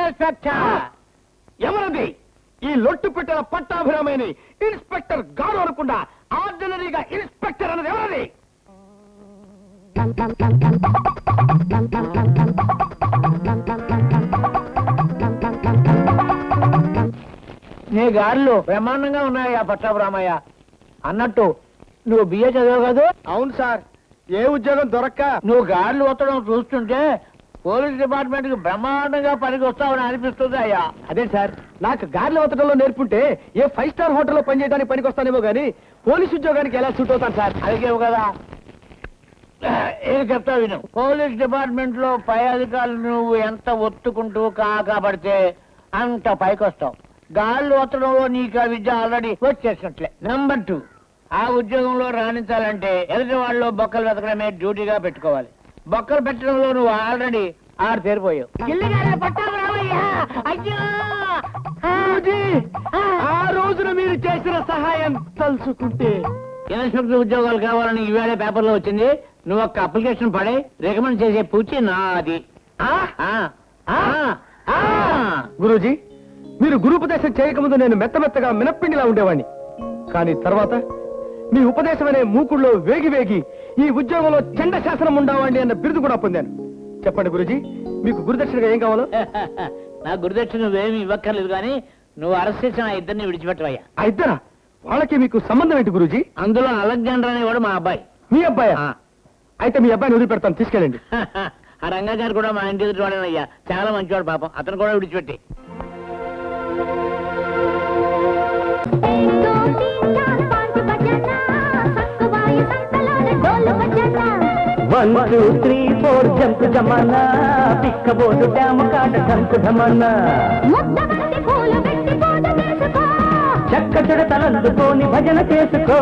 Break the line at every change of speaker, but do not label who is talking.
Inspector.
ఎవరది? ఈ లొట్టు పెట్టిన పట్టాభిరామయ్యని ఇన్స్పెక్టర్ గారు అనుకుండా ఆర్డినరీగా ఇన్స్పెక్టర్ అన్నది ఎవరది?
నీ గారులు బ్రహ్మాండంగా ఉన్నాయి ఆ పట్టాభిరామయ్య. అన్నట్టు నువ్వు బిఏ చదివావు కాదు?
అవును సార్. ఏ ఉద్యోగం దొరక్క
నువ్వు గారులు ఒత్తడం చూస్తుంటే పోలీస్ డిపార్ట్మెంట్ కి బ్రహ్మాండంగా పనికి వస్తావని అనిపిస్తుంది అయ్యా.
అదే సార్, నాకు గార్ల ఒత్తడంలో నేర్పుంటే ఏ 5 స్టార్ హోటల్లో పనిచేయడానికి పనికి వస్తానేమో గానీ పోలీస్ ఉద్యోగానికి ఎలా సూట్ అవుతాను సార్?
అడిగేవు కదా, ఏం చెప్తా విను. పోలీస్ డిపార్ట్మెంట్ లో పై అధికారులు నువ్వు ఎంత ఒత్తుకుంటూ కాకపడితే అంత పైకి వస్తావు. గాళ్ళు ఒత్తడంలో నీకు ఆ విద్య ఆల్రెడీ వచ్చేసినట్లే. నెంబర్ 2, ఆ ఉద్యోగంలో రాణించాలంటే ఎదుటి వాళ్ళు బొక్కలు వెతకడమే డ్యూటీగా పెట్టుకోవాలి. బొక్కలు పెట్టడంలో నువ్వు ఆల్రెడీ 6 తేరిపోయావు.
ఆ రోజున మీరు చేసిన సహాయం తలుచుకుంటే
ఇన్స్పెక్టర్ ఉద్యోగాలు కావాలని ఈవేళ పేపర్లో వచ్చింది. నువ్వు ఒక అప్లికేషన్ పడే రికమెండ్ చేసే పూచి నాది.
గురూజీ, మీరు గురుపదేశం చేయకముందు నేను మెత్తమెత్తగా మినప్పిండిలా ఉండేవాణ్ణి. కానీ తర్వాత మీ ఉపదేశం అనే మూకుల్లో వేగి వేగి ఈ ఉద్యోగంలో చండ శాసనం ఉండవండి అన్న బిరుదు కూడా పొందాను. చెప్పండి గురూజీ, మీకు గురుదక్షిణగా ఏం కావాలో?
నా గురుదక్షిణ నువ్వేమి ఇవ్వక్కర్లేదు, కానీ నువ్వు అరెస్ట్ చేసిన ఆ ఇద్దరిని విడిచిపెట్టవయ్యా.
ఆ ఇద్దరా? వాళ్ళకి మీకు సంబంధం ఏంటి గురూజీ?
అందులో అలెగ్జాండర్ అనేవాడు మా అబ్బాయి.
మీ అబ్బాయా? అయితే మీ అబ్బాయిని వదిలిపెడతాను, తీసుకెళ్ళండి.
ఆ రంగా గారు కూడా మా ఇంటి ఎదుటి వాడేనయ్యా, చాలా మంచివాడు పాపం. అతను కూడా విడిచిపెట్టి.
One, two, three, four, jump jamana, pickaboodu dam kaata danku dhamana. చక్క చెడతలందుకోని భజన చేసుకో.